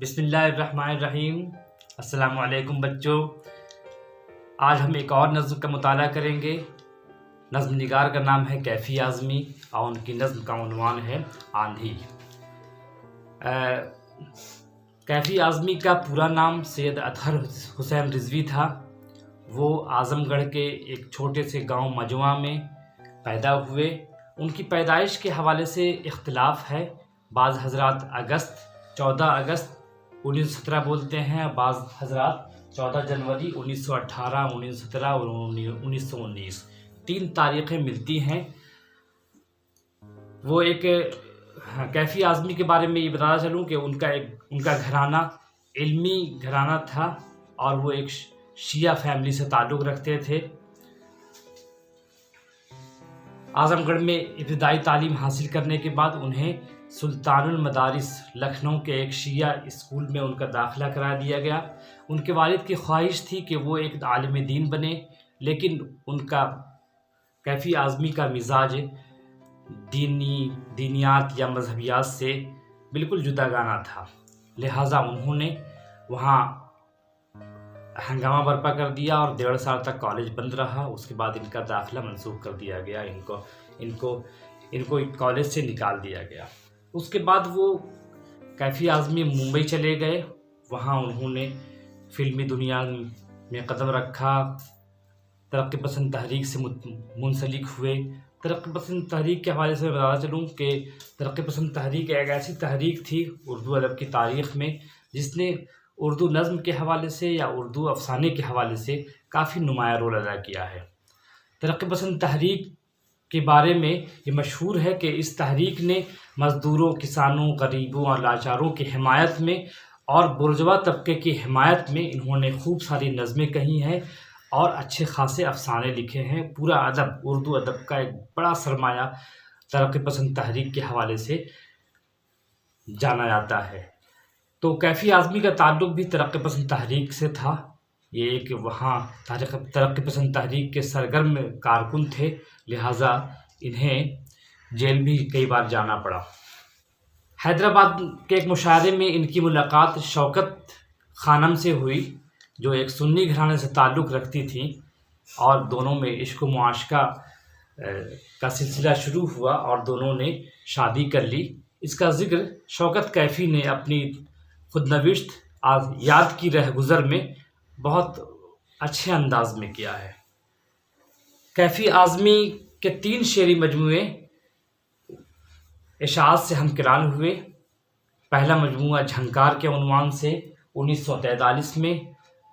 بسم اللہ الرحمن الرحیم۔ السلام علیکم بچوں، آج ہم ایک اور نظم کا مطالعہ کریں گے۔ نظم نگار کا نام ہے کیفی اعظمی اور ان کی نظم کا عنوان ہے آندھی۔ کیفی اعظمی کا پورا نام سید اطہر حسین رضوی تھا۔ وہ اعظم گڑھ کے ایک چھوٹے سے گاؤں مجوعہ میں پیدا ہوئے۔ ان کی پیدائش کے حوالے سے اختلاف ہے۔ بعض حضرات 14 اگست 1917 بولتے ہیں، بعض حضرات 14 جنوری 1918، 1917 اور 1919 3 تاریخیں ملتی ہیں۔ وہ ایک کیفی اعظمی کے بارے میں یہ بتانا چلوں کہ ان کا گھرانہ علمی گھرانہ تھا اور وہ ایک شیعہ فیملی سے تعلق رکھتے تھے۔ اعظم گڑھ میں ابتدائی تعلیم حاصل کرنے کے بعد انہیں سلطان المدارس لکھنؤ کے ایک شیعہ اسکول میں ان کا داخلہ کرا دیا گیا۔ ان کے والد کی خواہش تھی کہ وہ ایک عالم دین بنے، لیکن ان کا کیفی اعظمی کا مزاج دینیات یا مذہبیات سے بالکل جداگانہ تھا، لہٰذا انہوں نے وہاں ہنگامہ برپا کر دیا اور 1.5 سال تک کالج بند رہا۔ اس کے بعد ان کا داخلہ منسوخ کر دیا گیا، ان کو کالج سے نکال دیا گیا۔ اس کے بعد وہ کیفی اعظمی ممبئی چلے گئے۔ وہاں انہوں نے فلمی دنیا میں قدم رکھا، ترقی پسند تحریک سے منسلک ہوئے۔ ترقی پسند تحریک کے حوالے سے بتانا چلوں کہ ترقی پسند تحریک ایک ایسی تحریک تھی اردو ادب کی تاریخ میں جس نے اردو نظم کے حوالے سے یا اردو افسانے کے حوالے سے کافی نمایاں رول ادا کیا ہے۔ ترقی پسند تحریک کے بارے میں یہ مشہور ہے کہ اس تحریک نے مزدوروں، کسانوں، غریبوں اور لاچاروں کی حمایت میں اور برجوا طبقے کی حمایت میں انہوں نے خوب ساری نظمیں کہی ہیں اور اچھے خاصے افسانے لکھے ہیں۔ پورا ادب، اردو ادب کا ایک بڑا سرمایہ ترقی پسند تحریک کے حوالے سے جانا جاتا ہے۔ تو کیفی اعظمی کا تعلق بھی ترقی پسند تحریک سے تھا۔ یہ ایک وہاں ترقی پسند تحریک کے سرگرم کارکن تھے، لہٰذا انہیں جیل بھی کئی بار جانا پڑا۔ حیدرآباد کے ایک مشاعرے میں ان کی ملاقات شوکت خانم سے ہوئی، جو ایک سنی گھرانے سے تعلق رکھتی تھیں، اور دونوں میں عشق و معاشقہ کا سلسلہ شروع ہوا اور دونوں نے شادی کر لی۔ اس کا ذکر شوکت کیفی نے اپنی خود نوشت یاد کی رہگزر میں بہت اچھے انداز میں کیا ہے۔ کیفی اعظمی کے 3 شعری مجموعے اشاعت سے ہمکران ہوئے۔ پہلا مجموعہ جھنکار کے عنوان سے 1943 میں،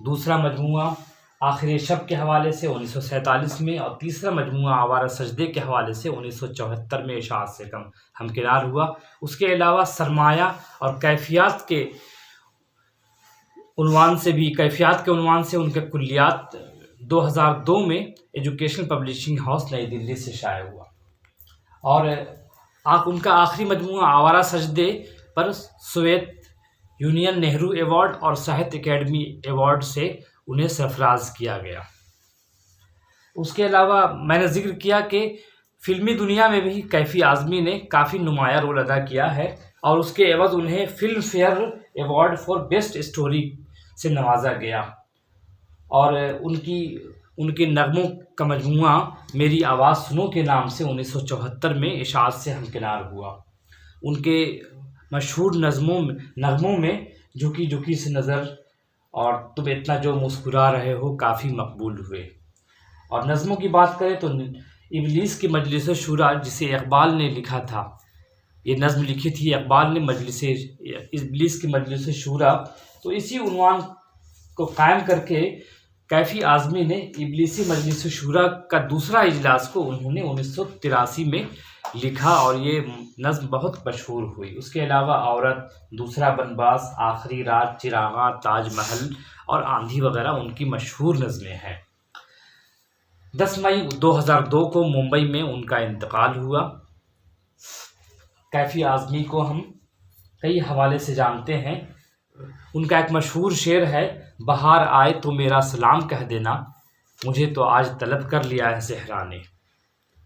دوسرا مجموعہ آخر شب کے حوالے سے 1947 میں، اور تیسرا مجموعہ آوارہ سجدے کے حوالے سے 1974 میں اشاعت سے ہمکنار ہوا۔ اس کے علاوہ سرمایہ اور کیفیات کے عنوان سے ان کے کلیات 2002 میں ایجوکیشنل پبلشنگ ہاؤس نئی دلی سے شائع ہوا، اور ان کا آخری مجموعہ آوارہ سجدے پر سوویت یونین نہرو ایوارڈ اور ساہتیہ اکیڈمی ایوارڈ سے انہیں سرفراز کیا گیا۔ اس کے علاوہ میں نے ذکر کیا کہ فلمی دنیا میں بھی کیفی اعظمی نے کافی نمایاں رول ادا کیا ہے، اور اس کے عوض انہیں Filmfare award for best story سے نوازا گیا، اور ان کے نغموں کا مجموعہ میری آواز سنو کے نام سے 1974 میں اشاعت سے ہمکنار ہوا۔ ان کے مشہور نغموں میں جھکی جھکی سی نظر اور تم اتنا جو مسکرا رہے ہو کافی مقبول ہوئے۔ اور نظموں کی بات کریں تو ابلیس کی مجلس شورا، جسے اقبال نے لکھا تھا، یہ نظم لکھی تھی اقبال نے ابلیس کی مجلس شورا، تو اسی عنوان کو قائم کر کے کیفی اعظمی نے ابلیسی مجلس شورا کا دوسرا اجلاس کو انہوں نے 1983 میں لکھا، اور یہ نظم بہت مشہور ہوئی۔ اس کے علاوہ عورت، دوسرا بنواس، آخری رات، چراغاں، تاج محل اور آندھی وغیرہ ان کی مشہور نظمیں ہیں۔ 10 مئی 2002 کو ممبئی میں ان کا انتقال ہوا۔ کیفی اعظمی کو ہم کئی حوالے سے جانتے ہیں۔ ان کا ایک مشہور شعر ہے، بہار آئے تو میرا سلام کہہ دینا، مجھے تو آج طلب کر لیا ہے صحرا نے۔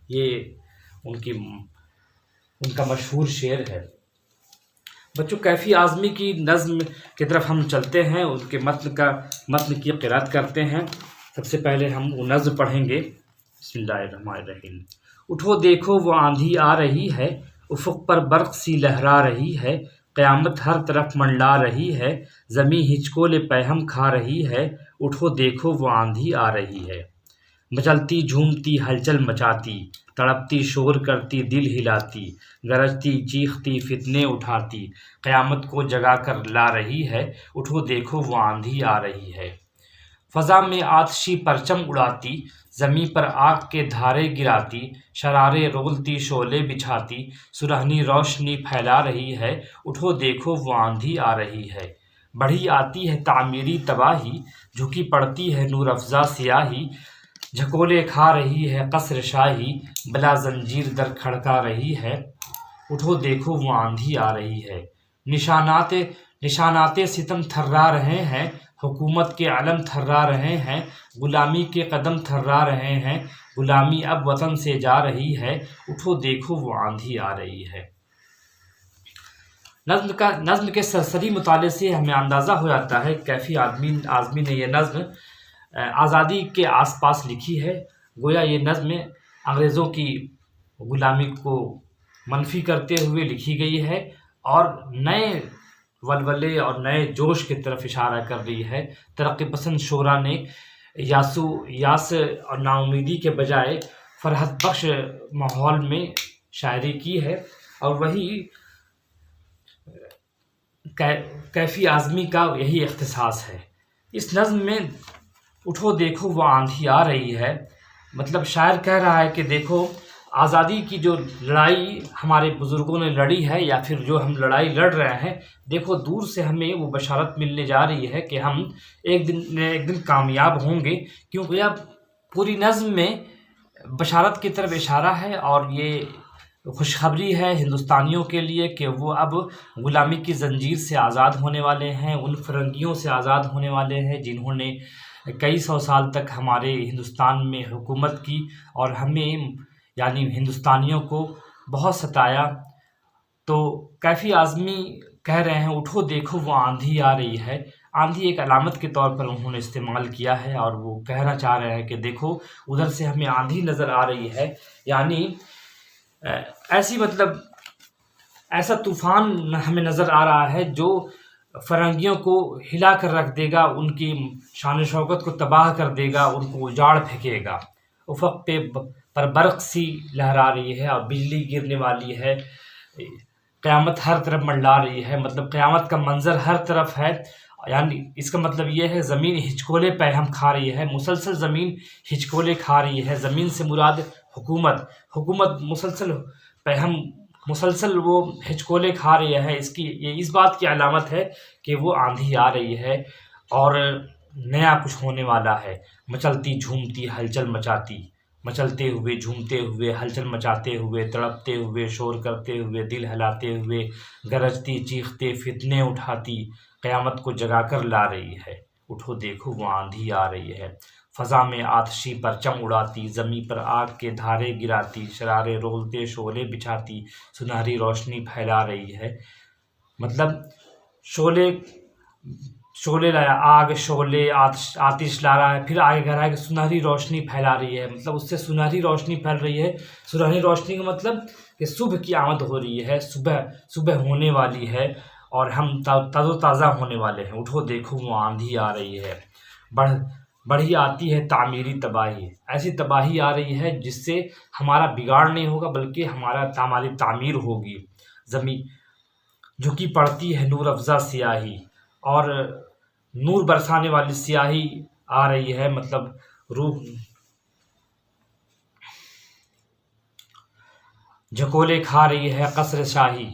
یہ ان کا مشہور شعر ہے۔ بچوں کیفی اعظمی کی نظم کی طرف ہم چلتے ہیں، ان کے متن کی قرأت کرتے ہیں۔ سب سے پہلے ہم وہ نظم پڑھیں گے۔ بسم اللہ الرحمن الرحیم۔ اٹھو دیکھو وہ آندھی آ رہی ہے، افق پر برق سی لہرا رہی ہے، قیامت ہر طرف منڈلا رہی ہے، زمیں ہچکولے پیہم کھا رہی ہے، اٹھو دیکھو وہ آندھی آ رہی ہے۔ مچلتی جھومتی ہلچل مچاتی، تڑپتی شور کرتی دل ہلاتی، گرجتی چیختی فتنے اٹھاتی، قیامت کو جگا کر لا رہی ہے، اٹھو دیکھو وہ آندھی آ رہی ہے۔ فضا میں آتشی پرچم اڑاتی، زمیں پر آگ کے دھارے گراتی، شرارے رولتی شعلے بچھاتی، سرہنی روشنی پھیلا رہی ہے، اٹھو دیکھو وہ آندھی آ رہی ہے۔ بڑھی آتی ہے تعمیری تباہی، جھکی پڑتی ہے نور افزا سیاہی، جھکولے کھا رہی ہے قصر شاہی، بلا زنجیر در کھڑکا رہی ہے، اٹھو دیکھو وہ آندھی آ رہی ہے۔ نشانات ستم تھرا رہے ہیں، حکومت کے علم تھرا رہے ہیں، غلامی کے قدم تھرا رہے ہیں، غلامی اب وطن سے جا رہی ہے، اٹھو دیکھو وہ آندھی آ رہی ہے۔ نظم کے سرسری مطالعے سے ہمیں اندازہ ہو جاتا ہے کیفی اعظمی نے یہ نظم آزادی کے آس پاس لکھی ہے۔ گویا یہ نظم انگریزوں کی غلامی کو منفی کرتے ہوئے لکھی گئی ہے اور نئے ولولے اور نئے جوش کی طرف اشارہ کر رہی ہے۔ ترقی پسند شعراء نے یاس اور ناامیدی کے بجائے فرحت بخش ماحول میں شاعری کی ہے، اور وہی کیفی اعظمی کا یہی اختصاص ہے۔ اس نظم میں اٹھو دیکھو وہ آندھی آ رہی ہے، مطلب شاعر کہہ رہا ہے کہ دیکھو آزادی کی جو لڑائی ہمارے بزرگوں نے لڑی ہے، یا پھر جو ہم لڑائی لڑ رہے ہیں، دیکھو دور سے ہمیں وہ بشارت ملنے جا رہی ہے کہ ہم ایک دن کامیاب ہوں گے، کیونکہ اب پوری نظم میں بشارت کی طرف اشارہ ہے، اور یہ خوشخبری ہے ہندوستانیوں کے لیے کہ وہ اب غلامی کی زنجیر سے آزاد ہونے والے ہیں، ان فرنگیوں سے آزاد ہونے والے ہیں جنہوں نے کئی سو سال تک ہمارے ہندوستان میں حکومت کی اور ہمیں یعنی ہندوستانیوں کو بہت ستایا۔ تو کیفی اعظمی کہہ رہے ہیں اٹھو دیکھو وہ آندھی آ رہی ہے۔ آندھی ایک علامت کے طور پر انہوں نے استعمال کیا ہے، اور وہ کہنا چاہ رہے ہیں کہ دیکھو ادھر سے ہمیں آندھی نظر آ رہی ہے، یعنی ایسا طوفان ہمیں نظر آ رہا ہے جو فرنگیوں کو ہلا کر رکھ دے گا، ان کی شان و شوکت کو تباہ کر دے گا، ان کو اجاڑ پھینکے گا۔ افق پر برق سی لہرا رہی ہے اور بجلی گرنے والی ہے، قیامت ہر طرف منڈلا رہی ہے، مطلب قیامت کا منظر ہر طرف ہے، یعنی اس کا مطلب یہ ہے زمین ہچکولے پیہم کھا رہی ہے، مسلسل زمین ہچکولے کھا رہی ہے۔ زمین سے مراد حکومت مسلسل وہ ہچکولے کھا رہی ہے، یہ اس بات کی علامت ہے کہ وہ آندھی آ رہی ہے اور نیا کچھ ہونے والا ہے۔ مچلتی جھومتی ہلچل مچاتی، مچلتے ہوئے جھومتے ہوئے ہلچل مچاتے ہوئے تڑپتے ہوئے شور کرتے ہوئے دل ہلاتے ہوئے گرجتی چیختے فتنے اٹھاتی، قیامت کو جگا کر لا رہی ہے، اٹھو دیکھو وہ آندھی آ رہی ہے۔ فضا میں آتشی پرچم اڑاتی، زمیں پر آگ کے دھارے گراتی، شرارے رولتے شعلے بچھاتی، سنہری روشنی پھیلا رہی ہے۔ مطلب شعلے لایا، آگ شعلے آتش لا رہا ہے، پھر آگے کہہ رہا ہے کہ سنہری روشنی پھیلا رہی ہے، مطلب اس سے سنہری روشنی پھیل رہی ہے۔ سنہری روشنی کا مطلب کہ صبح کی آمد ہو رہی ہے، صبح ہونے والی ہے اور ہم تر و تازہ ہونے والے ہیں، اٹھو دیکھو وہ آندھی آ رہی ہے۔ بڑھی آتی ہے تعمیری تباہی، ایسی تباہی آ رہی ہے جس سے ہمارا بگاڑ نہیں ہوگا بلکہ ہماری تعمیر ہوگی۔ زمین جھکی پڑتی ہے نور افزا سیاہی، اور نور برسانے والی سیاہی آ رہی ہے، مطلب روح جھکولے کھا رہی ہے قصر شاہی،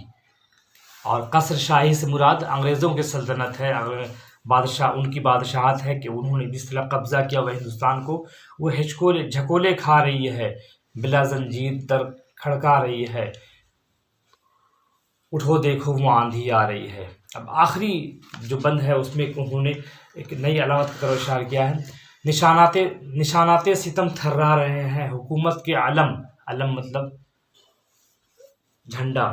اور قصر شاہی سے مراد انگریزوں کی سلطنت ہے، ان کی بادشاہت ہے کہ انہوں نے جس طرح قبضہ کیا وہ ہندوستان کو، وہ جھکولے کھا رہی ہے، بلا زنجیر در کھڑکا رہی ہے، اٹھو دیکھو وہ آندھی آ رہی ہے۔ اب آخری جو بند ہے اس میں انہوں نے ایک نئی علامت کی طرف اشارہ کیا ہے۔ نشانات ستم تھرا رہے ہیں، حکومت کے علم مطلب جھنڈا،